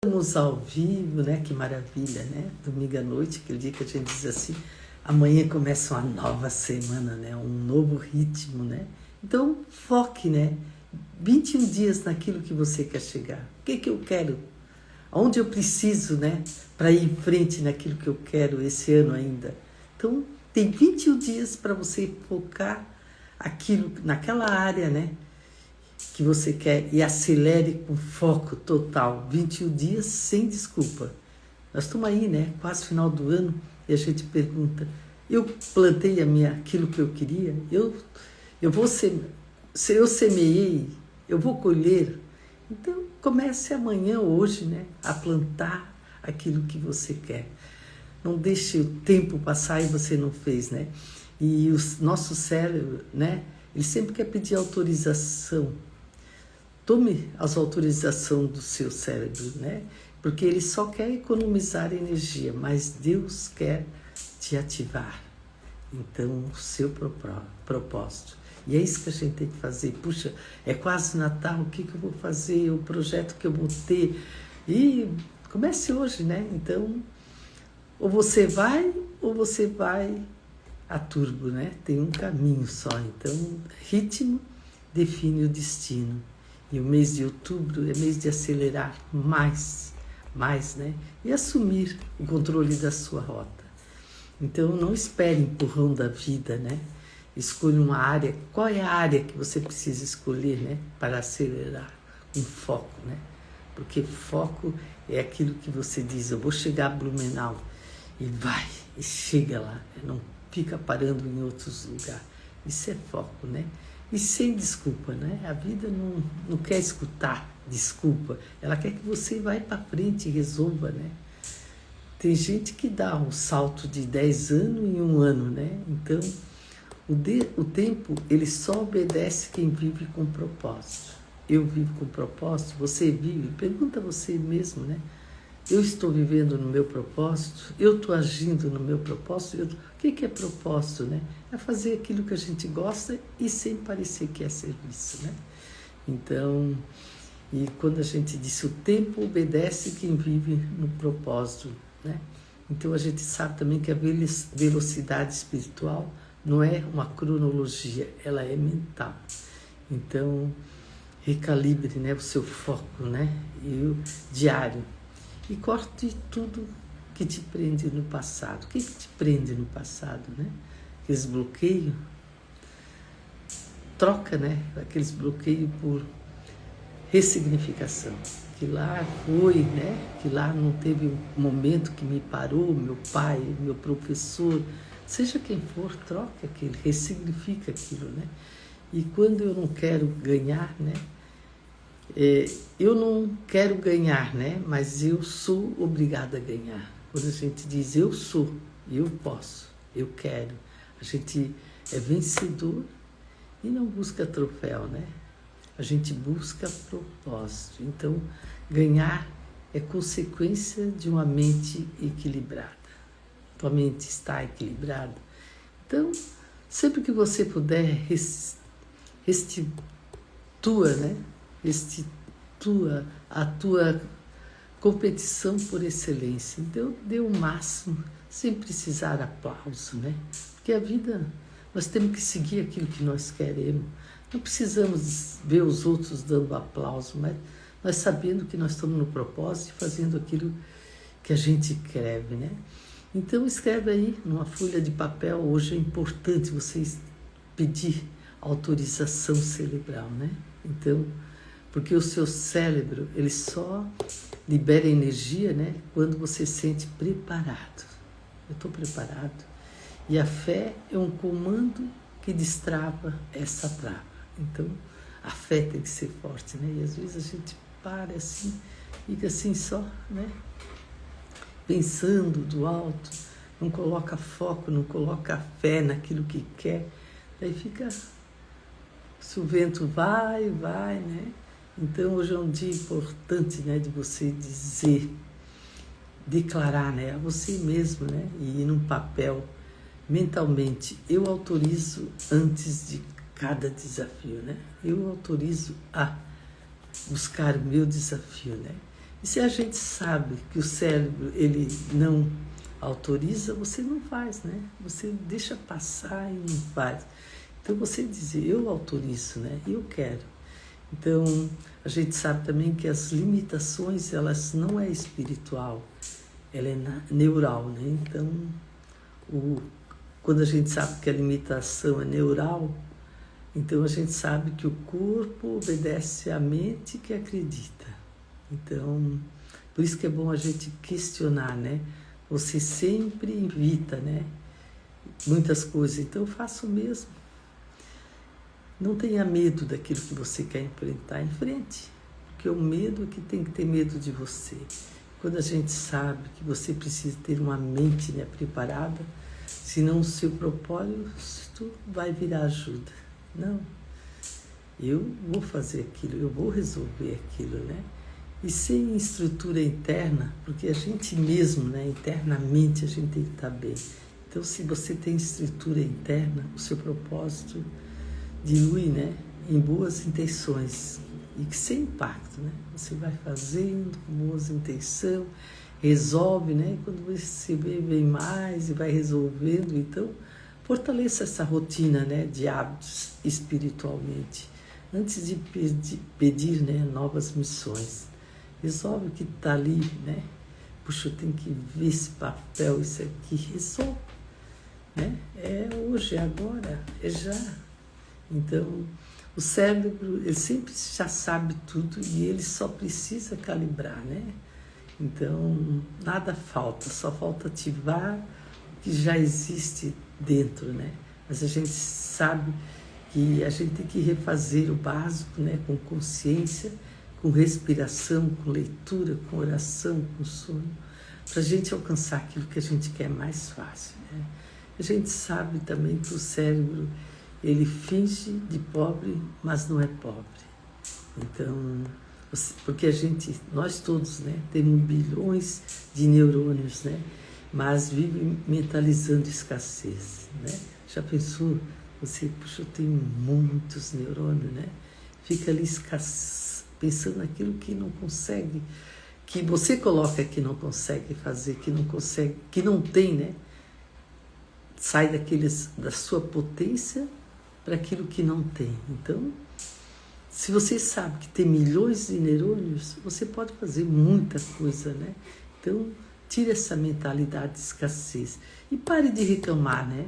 Estamos ao vivo, né? Que maravilha, né? Domingo à noite, aquele dia que a gente diz assim, amanhã começa uma nova semana, né? Um novo ritmo, né? Então, foque, né? 21 dias naquilo que você quer chegar. O que que eu quero? Aonde eu preciso, né? Para ir em frente naquilo que eu quero esse ano ainda. Então, tem 21 dias para você focar aquilo, naquela área, né? Que você quer e acelere com foco total, 21 dias sem desculpa. Nós estamos aí, né? Quase final do ano e a gente pergunta: eu plantei aquilo que eu queria? Eu vou se eu semeei, eu vou colher. Então comece amanhã, hoje, né? A plantar aquilo que você quer. Não deixe o tempo passar e você não fez, né? E o nosso cérebro, né? Ele sempre quer pedir autorização. Tome as autorizações do seu cérebro, né? Porque ele só quer economizar energia, mas Deus quer te ativar. Então, o seu propósito. E é isso que a gente tem que fazer. Puxa, é quase Natal, o que eu vou fazer? O projeto que eu vou ter? E comece hoje, né? Então, ou você vai a turbo, né? Tem um caminho só. Então, ritmo define o destino. E o mês de outubro é mês de acelerar mais, né? E assumir o controle da sua rota. Então, não espere empurrão da vida, né? Escolha uma área. Qual é a área que você precisa escolher, né? Para acelerar um foco, né? Porque foco é aquilo que você diz: eu vou chegar a Blumenau. E vai, e chega lá. Não fica parando em outros lugares. Isso é foco, né? E sem desculpa, né? A vida não quer escutar desculpa. Ela quer que você vá para frente e resolva, né? Tem gente que dá um salto de 10 anos em um ano, né? Então, o tempo, ele só obedece quem vive com propósito. Eu vivo com propósito, você vive. Pergunta a você mesmo, né? Eu estou vivendo no meu propósito? Eu estou agindo no meu propósito? O que é propósito, né? É fazer aquilo que a gente gosta e sem parecer que é serviço, né? Então, e quando a gente diz o tempo obedece quem vive no propósito, né? Então a gente sabe também que a velocidade espiritual não é uma cronologia, ela é mental. Então, recalibre, né, o seu foco, né? E o diário. E corte tudo que te prende no passado. O que te prende no passado, né? Aqueles bloqueios. Troca, né? Aqueles bloqueios por ressignificação. Que lá foi, né? Que lá não teve um momento que me parou, meu pai, meu professor. Seja quem for, troca aquilo, ressignifica aquilo, né? E quando eu não quero ganhar, né? Eu não quero ganhar, né? Mas eu sou obrigada a ganhar. Quando a gente diz eu sou, eu posso, eu quero, a gente é vencedor e não busca troféu, né? A gente busca propósito. Então, ganhar é consequência de uma mente equilibrada. Tua mente está equilibrada. Então, sempre que você puder, restitua, né? Restitua a tua competição por excelência. Então, dê o máximo, sem precisar aplauso, né? Porque a vida, nós temos que seguir aquilo que nós queremos. Não precisamos ver os outros dando aplauso, mas nós sabendo que nós estamos no propósito e fazendo aquilo que a gente quer, né? Então, escreve aí numa folha de papel. Hoje é importante vocês pedir autorização cerebral, né? Então, porque o seu cérebro, ele só libera energia, né, quando você se sente preparado. Eu estou preparado. E a fé é um comando que destrava essa trava. Então, a fé tem que ser forte, né? E às vezes a gente para assim, fica assim só, né? Pensando do alto, não coloca foco, não coloca fé naquilo que quer. Daí fica, se o vento vai, né? Então, hoje é um dia importante, né, de você dizer, declarar, né, a você mesmo, né, e ir num papel, mentalmente, eu autorizo antes de cada desafio, né? Eu autorizo a buscar o meu desafio, né? E se a gente sabe que o cérebro, ele não autoriza, você não faz, né? Você deixa passar e não faz. Então você diz, eu autorizo, né? Eu quero. Então, a gente sabe também que as limitações, elas não é espiritual, ela é neural, né? Então, quando a gente sabe que a limitação é neural, então a gente sabe que o corpo obedece à mente que acredita. Então, por isso que é bom a gente questionar, né? Você sempre evita, né? Muitas coisas, então eu faço o mesmo. Não tenha medo daquilo que você quer enfrentar, enfrente. Porque o medo é que tem que ter medo de você. Quando a gente sabe que você precisa ter uma mente, né, preparada, senão o seu propósito vai virar ajuda. Não, eu vou fazer aquilo, eu vou resolver aquilo, né? E sem estrutura interna, porque a gente mesmo, né, internamente, a gente tem que estar bem. Então, se você tem estrutura interna, o seu propósito dilui, né, em boas intenções e sem impacto, né? Você vai fazendo com boas intenções, resolve, né? Quando você vê bem mais e vai resolvendo, então fortaleça essa rotina, né, de hábitos espiritualmente, antes de pedir, né, novas missões. Resolve o que está ali, né? Puxa, eu tenho que ver esse papel, isso aqui, resolve, né? É hoje, é agora, é já. Então, o cérebro, ele sempre já sabe tudo e ele só precisa calibrar, né? Então, nada falta, só falta ativar o que já existe dentro, né? Mas a gente sabe que a gente tem que refazer o básico, né? Com consciência, com respiração, com leitura, com oração, com sono, para a gente alcançar aquilo que a gente quer mais fácil, né? A gente sabe também que o cérebro, ele finge de pobre, mas não é pobre. Então, porque nós todos, né, temos bilhões de neurônios, né, mas vive mentalizando escassez, né? Já pensou? Você, puxa, eu tenho muitos neurônios, né? Fica ali pensando naquilo que não consegue, que você coloca que não consegue fazer, que não consegue, que não tem, né? Sai da sua potência para aquilo que não tem. Então, se você sabe que tem milhões de neurônios, você pode fazer muita coisa, né? Então, tire essa mentalidade de escassez e pare de reclamar, né?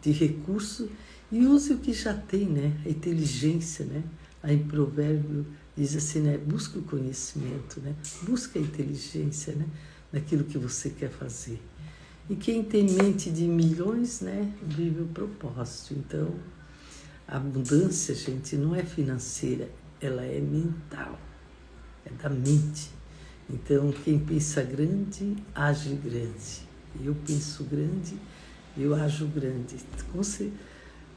De recurso e use o que já tem, né? A inteligência, né? Aí em Provérbio diz assim, né? Busca o conhecimento, né? Busca a inteligência, né? Naquilo que você quer fazer. E quem tem mente de milhões, né? Vive o propósito. Então, a abundância, gente, não é financeira, ela é mental, é da mente. Então, quem pensa grande, age grande. Eu penso grande, eu ajo grande.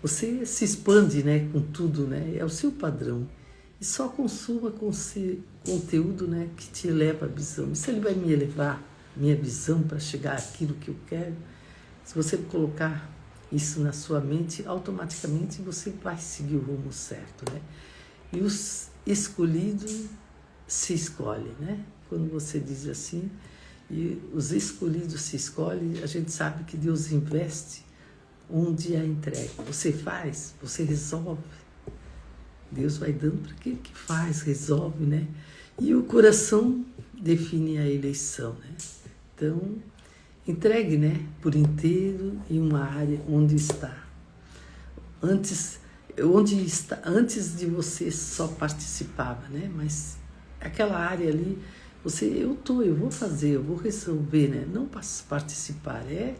Você se expande, né, com tudo, né? É o seu padrão. E só consuma conteúdo, né, que te eleva a visão. E se ele vai me elevar minha visão para chegar àquilo que eu quero, se você colocar isso na sua mente, automaticamente você vai seguir o rumo certo, né? E os escolhidos se escolhem, né? Quando você diz assim, e os escolhidos se escolhem, a gente sabe que Deus investe onde a entrega. Você faz, você resolve. Deus vai dando para aquele que faz, resolve, né? E o coração define a eleição, né? Então, entregue, né, por inteiro em uma área onde está. Antes de você só participava, né? Mas aquela área ali, eu vou fazer, eu vou resolver, né? Não participar, é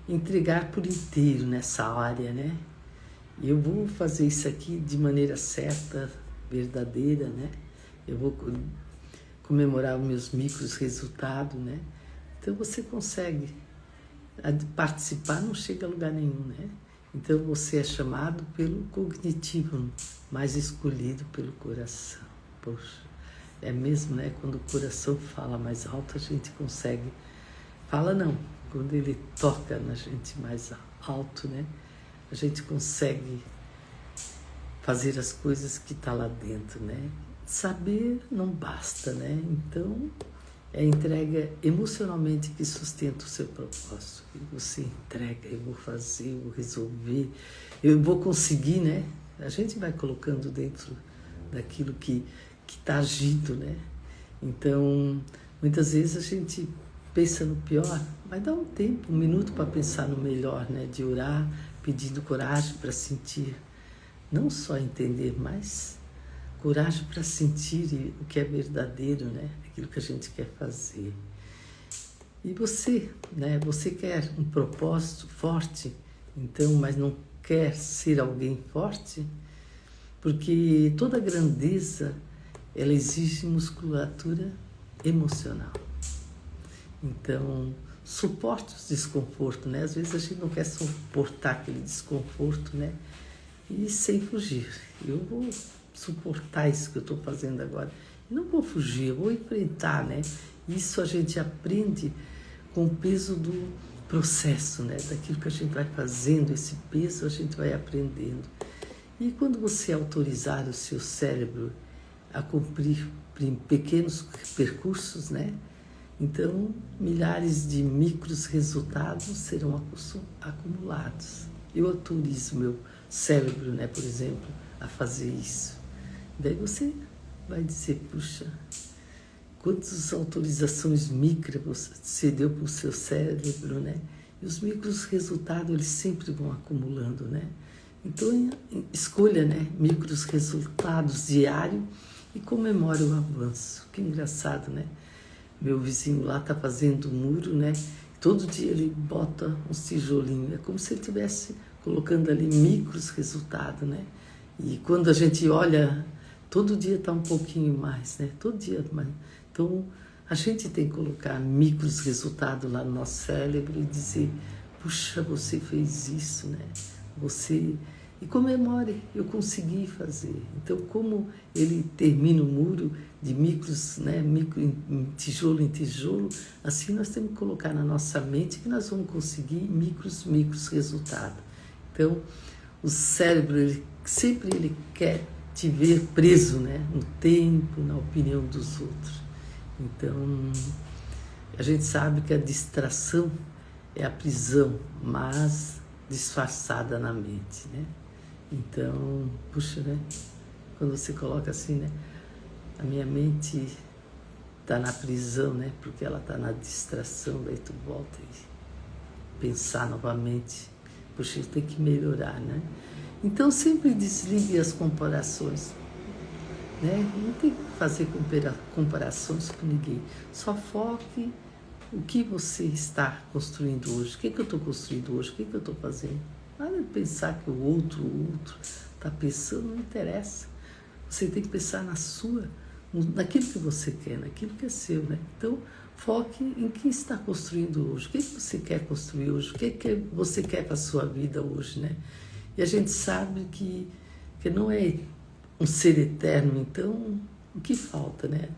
entregar por inteiro nessa área, né? Eu vou fazer isso aqui de maneira certa, verdadeira, né? Eu vou comemorar os meus micros resultados, né? Então você consegue participar, não chega a lugar nenhum, né? Então você é chamado pelo cognitivo, mas escolhido pelo coração. Poxa, é mesmo, né? Quando o coração fala mais alto, a gente consegue. Fala não, quando ele toca na gente mais alto, né? A gente consegue fazer as coisas que está lá dentro, né? saber não basta, né? Então, é a entrega emocionalmente que sustenta o seu propósito. E você entrega, eu vou fazer, eu vou resolver, eu vou conseguir, né? A gente vai colocando dentro daquilo que está agindo, né? Então, muitas vezes a gente pensa no pior, mas dá um tempo, um minuto para pensar no melhor, né? De orar, pedindo coragem para sentir, não só entender, mas coragem para sentir o que é verdadeiro, né? Aquilo que a gente quer fazer. E você, né? Você quer um propósito forte, então, mas não quer ser alguém forte? Porque toda grandeza, ela exige musculatura emocional. Então, suporte os desconfortos, né? Às vezes a gente não quer suportar aquele desconforto, né? E sem fugir. Eu vou suportar isso que eu estou fazendo agora. Eu não vou fugir, eu vou enfrentar, né? Isso a gente aprende com o peso do processo, né? Daquilo que a gente vai fazendo, esse peso a gente vai aprendendo. E quando você autorizar o seu cérebro a cumprir pequenos percursos, né? Então, milhares de micros resultados serão acumulados. Eu autorizo meu cérebro, né, por exemplo, a fazer isso. Daí você vai dizer, puxa, quantas autorizações micras você deu para o seu cérebro, né? E os micros resultados, eles sempre vão acumulando, né? Então, escolha, né, micros resultados diários e comemore o avanço. Que engraçado, né? Meu vizinho lá está fazendo um muro, né? Todo dia ele bota uns tijolinhos. É como se ele estivesse colocando ali micros resultados, né? E quando a gente olha, todo dia está um pouquinho mais, né? Todo dia mais. Então, a gente tem que colocar micros resultados lá no nosso cérebro e dizer, puxa, você fez isso, né? Você... E comemore, eu consegui fazer. Então, como ele termina o muro de micros, né, em tijolo, assim nós temos que colocar na nossa mente que nós vamos conseguir micros resultados. Então, o cérebro, ele quer te ver preso, né, no tempo, na opinião dos outros. Então, a gente sabe que a distração é a prisão, mas disfarçada na mente, né? Então, puxa, né? Quando você coloca assim, né? A minha mente está na prisão, né? Porque ela está na distração, daí tu volta e pensar novamente. Puxa, tem que melhorar, né? Então, sempre desligue as comparações, né? Não tem que fazer comparações com ninguém. Só foque o que você está construindo hoje. O que eu estou construindo hoje? O que eu estou fazendo? Nada de pensar que o outro está pensando, não interessa. Você tem que pensar naquilo que você quer, naquilo que é seu, né? Então, foque em que está construindo hoje. O que você quer construir hoje? O que você quer para a sua vida hoje, né? E a gente sabe que não é um ser eterno, então, o que falta, né?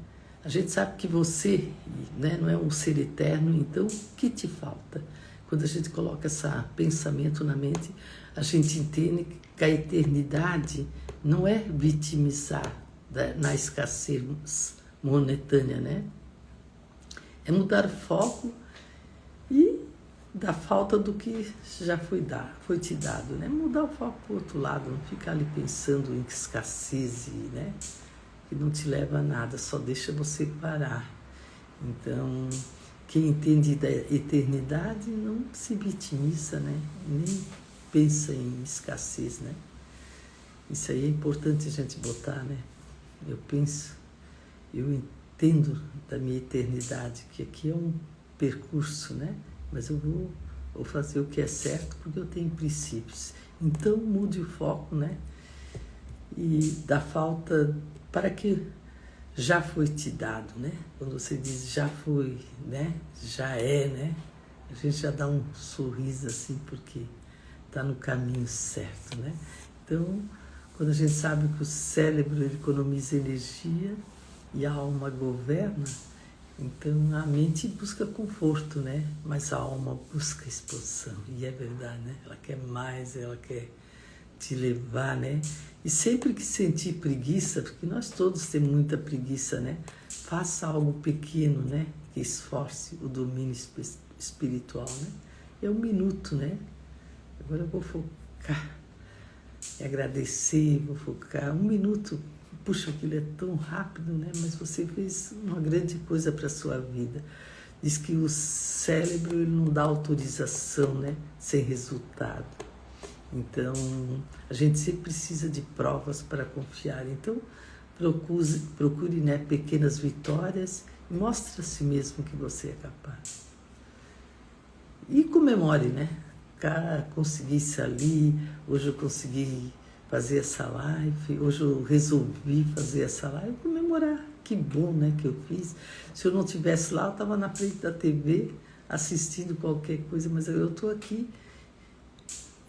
A gente sabe que você, né, não é um ser eterno, então, o que te falta? Quando a gente coloca esse pensamento na mente, a gente entende que a eternidade não é vitimizar na escassez momentânea, né? É mudar o foco e da falta do que já foi te dado, né? Mudar o foco para o outro lado, não ficar ali pensando em escassez, né? Que não te leva a nada, só deixa você parar. Então, quem entende da eternidade não se vitimiza, né? Nem pensa em escassez, né? Isso aí é importante a gente botar, né? Eu entendo da minha eternidade, que aqui é um percurso, né? Mas eu vou fazer o que é certo porque eu tenho princípios. Então, mude o foco, né? E da falta para que já foi te dado, né? Quando você diz já foi, né? Já é, né? A gente já dá um sorriso assim porque está no caminho certo, né? Então, quando a gente sabe que o cérebro economiza energia e a alma governa, então a mente busca conforto, né? Mas a alma busca expansão. E é verdade, né? Ela quer mais, ela quer te levar, né? E sempre que sentir preguiça, porque nós todos temos muita preguiça, né? Faça algo pequeno, né? Que esforce o domínio espiritual, né? É 1 minuto, né? Agora eu vou focar e agradecer, vou focar 1 minuto. Puxa, aquilo é tão rápido, né? Mas você fez uma grande coisa para a sua vida. Diz que o cérebro ele não dá autorização, né? Sem resultado. Então, a gente sempre precisa de provas para confiar. Então, procure, né, pequenas vitórias e mostre a si mesmo que você é capaz. E comemore, né? Consegui isso ali, hoje eu consegui fazer essa live, hoje eu resolvi fazer essa live, comemorar. Que bom, né, que eu fiz. Se eu não estivesse lá, eu estava na frente da TV assistindo qualquer coisa, mas eu estou aqui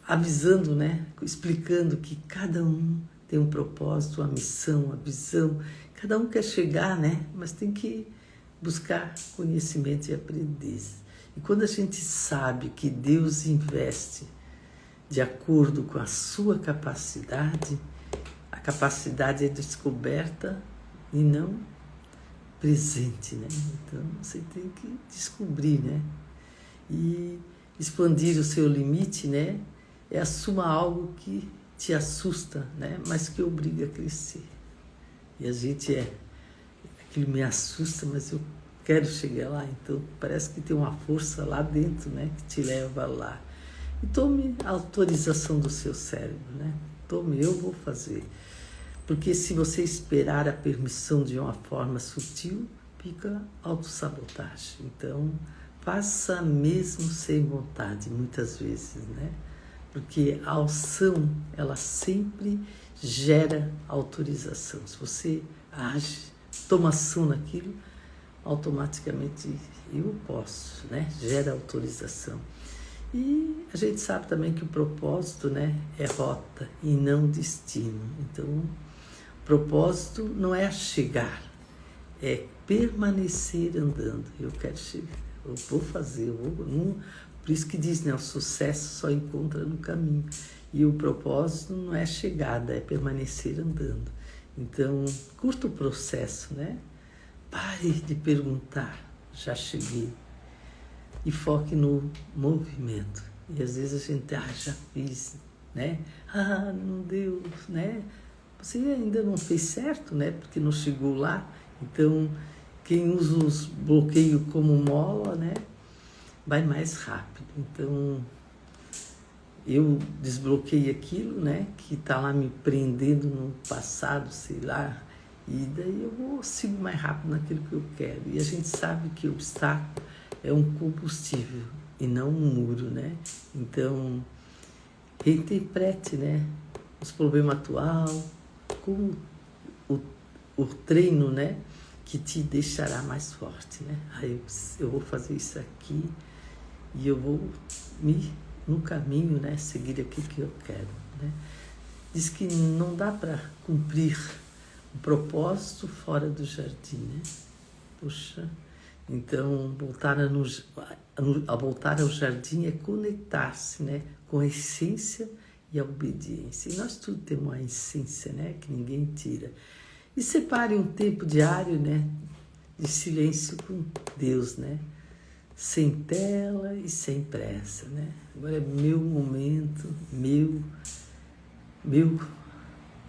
avisando, né, explicando que cada um tem um propósito, uma missão, uma visão. Cada um quer chegar, né, mas tem que buscar conhecimento e aprender. E quando a gente sabe que Deus investe de acordo com a sua capacidade, a capacidade é descoberta e não presente, né? Então você tem que descobrir, né? E expandir o seu limite, né? Assuma algo que te assusta, né? Mas que obriga a crescer. E a gente aquilo me assusta, mas eu quero chegar lá, então parece que tem uma força lá dentro, né? Que te leva lá. E tome a autorização do seu cérebro, né? Tome, eu vou fazer. Porque se você esperar a permissão de uma forma sutil, fica autossabotagem. Então, faça mesmo sem vontade, muitas vezes, né? Porque a ação, ela sempre gera autorização. Se você age, toma ação naquilo, automaticamente eu posso, né? Gera autorização. E a gente sabe também que o propósito, né, é rota e não destino. Então, propósito não é chegar, é permanecer andando. Eu quero chegar, eu vou fazer, por isso que diz, né, o sucesso só encontra no caminho. E o propósito não é chegada, é permanecer andando. Então, curta o processo, né? Pare de perguntar, já cheguei. E foque no movimento. E às vezes a gente, já fiz, né? Não deu, né? Você ainda não fez certo, né? Porque não chegou lá. Então, quem usa os bloqueios como mola, né? Vai mais rápido. Então, eu desbloqueei aquilo, né? Que está lá me prendendo no passado, sei lá. E daí eu sigo mais rápido naquilo que eu quero. E a gente sabe que o obstáculo é um combustível e não um muro, né? Então, reinterprete, né? Os problemas atuais com o treino, né? Que te deixará mais forte, né? Aí eu vou fazer isso aqui e eu vou no caminho, né? Seguir aquilo que eu quero, né? Diz que não dá para cumprir o propósito fora do jardim, né? Puxa, então voltar ao jardim é conectar-se, né? Com a essência e a obediência. E nós tudo temos uma essência, né? Que ninguém tira. E separe um tempo diário, né? De silêncio com Deus, né? Sem tela e sem pressa, né? Agora é meu momento, meu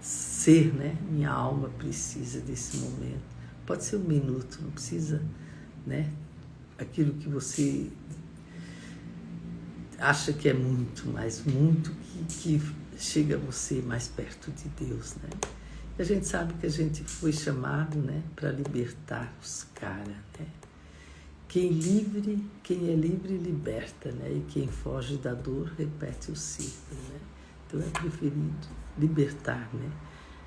ser, né? Minha alma precisa desse momento. Pode ser 1 minuto, não precisa, né? Aquilo que você acha que é muito, mas muito que chega a você mais perto de Deus, né? E a gente sabe que a gente foi chamado, né? Para libertar os caras, né? Quem é livre, liberta, né? E quem foge da dor, repete o ciclo, né? Então é preferido libertar, né?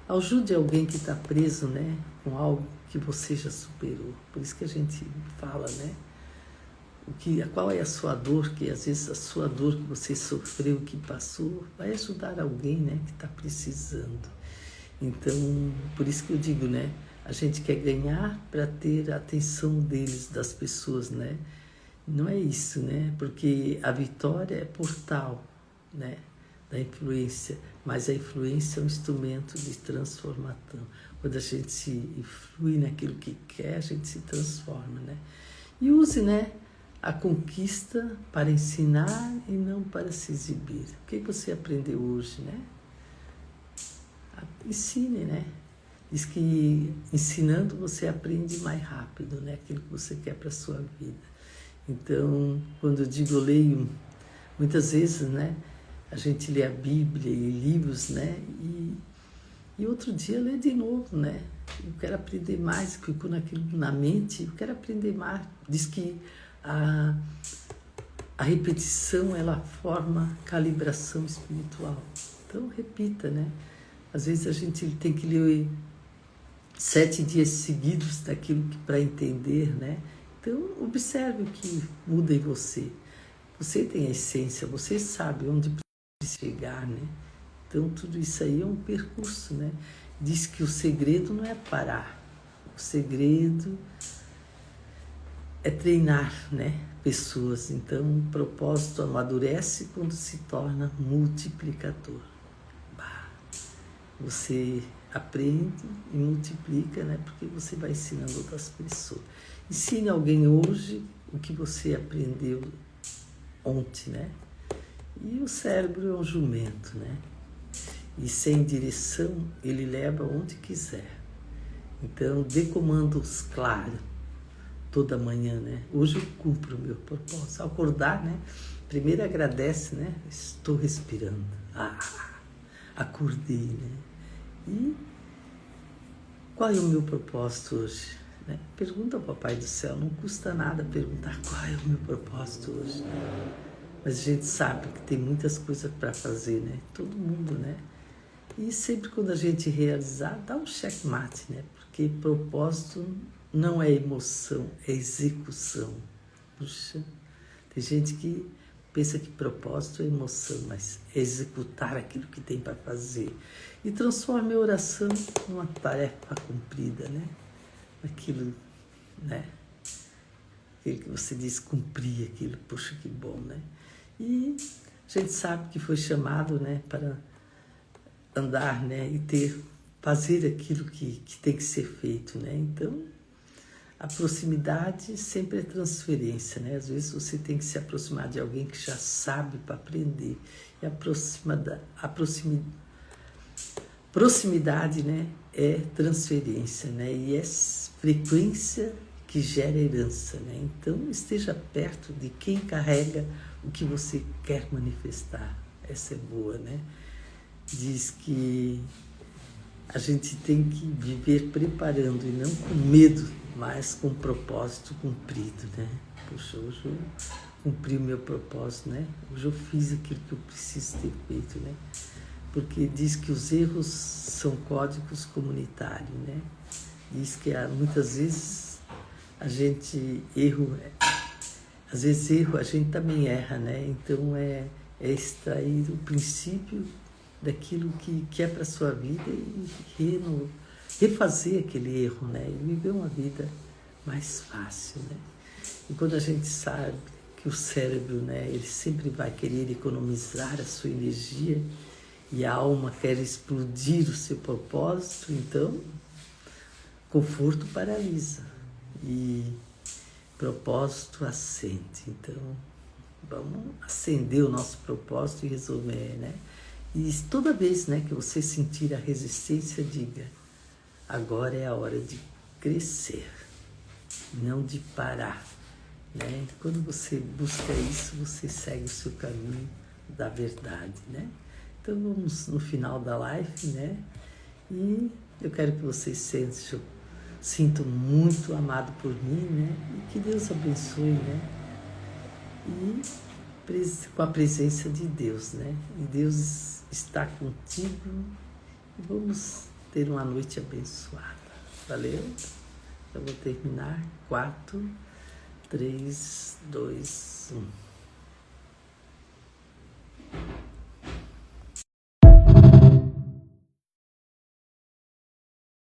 Ajude alguém que está preso, né? Com algo que você já superou. Por isso que a gente fala, né? Qual é a sua dor, que às vezes a sua dor que você sofreu, que passou, vai ajudar alguém, né? Que está precisando. Então, por isso que eu digo, né? A gente quer ganhar para ter a atenção deles, das pessoas, né? Não é isso, né? Porque a vitória é portal, né? da influência, mas a influência é um instrumento de transformação. Quando a gente se influi naquilo que quer, a gente se transforma, né? E use, né, a conquista para ensinar e não para se exibir. O que você aprendeu hoje, né? Ensine, né? Diz que ensinando você aprende mais rápido, né? Aquilo que você quer para a sua vida. Então, quando eu digo leio, muitas vezes, né? A gente lê a Bíblia e livros, né? E outro dia lê de novo, né? Eu quero aprender mais, ficou naquilo na mente, eu quero aprender mais. Diz que a repetição, ela forma calibração espiritual. Então, repita, né? Às vezes a gente tem que ler 7 dias seguidos daquilo que para entender, né? Então, observe o que muda em você. Você tem a essência, você sabe onde precisa chegar, né? Então, tudo isso aí é um percurso, né? Diz que o segredo não é parar. O segredo é treinar, né? Pessoas. Então, o propósito amadurece quando se torna multiplicador. Você aprende e multiplica, né? Porque você vai ensinando outras pessoas. Ensine alguém hoje o que você aprendeu ontem, né? E o cérebro é um jumento, né? E sem direção, ele leva onde quiser. Então, dê comandos claros toda manhã, né? Hoje eu cumpro o meu propósito. Ao acordar, né? Primeiro agradece, né? Estou respirando. Acordei, né? E qual é o meu propósito hoje? Né? Pergunta ao Papai do Céu, não custa nada perguntar qual é o meu propósito hoje. Mas a gente sabe que tem muitas coisas para fazer, né? Todo mundo, né? E sempre quando a gente realizar, dá um checkmate, né? Porque propósito não é emoção, é execução. Puxa, tem gente que pensa que propósito é emoção, mas é executar aquilo que tem para fazer. E transforme a oração numa tarefa cumprida, né? Aquilo, né? Aquilo que você diz cumprir, aquilo, puxa, que bom, né? E a gente sabe que foi chamado, né, para andar, né, e fazer aquilo que tem que ser feito, né? Então, a proximidade sempre é transferência, né? Às vezes você tem que se aproximar de alguém que já sabe para aprender. E a proximidade, né, é transferência, né? E é frequência que gera herança, né? Então, esteja perto de quem carrega o que você quer manifestar. Essa é boa, né? Diz que a gente tem que viver preparando e não com medo, mas com propósito cumprido, né? Poxa, hoje eu cumpri o meu propósito, né? Hoje eu fiz aquilo que eu preciso ter feito, né? Porque diz que os erros são códigos comunitários, né? Diz que muitas vezes a gente às vezes a gente também erra, né? Então é extrair o princípio daquilo que é para a sua vida e refazer aquele erro, né? E viver uma vida mais fácil, né? E quando a gente sabe que o cérebro, né, ele sempre vai querer economizar a sua energia e a alma quer explodir o seu propósito, então conforto paralisa e propósito acende. Então vamos acender o nosso propósito e resolver, né? E toda vez, né, que você sentir a resistência, diga: agora é a hora de crescer, não de parar, né? Quando você busca isso, você segue o seu caminho da verdade, né? Então vamos no final da live, né? E eu quero que vocês sintam muito amado por mim, né? E que Deus abençoe, né? E com a presença de Deus, né? E Deus está contigo e vamos ter uma noite abençoada. Valeu? Eu vou terminar. 4, 3, 2, 1.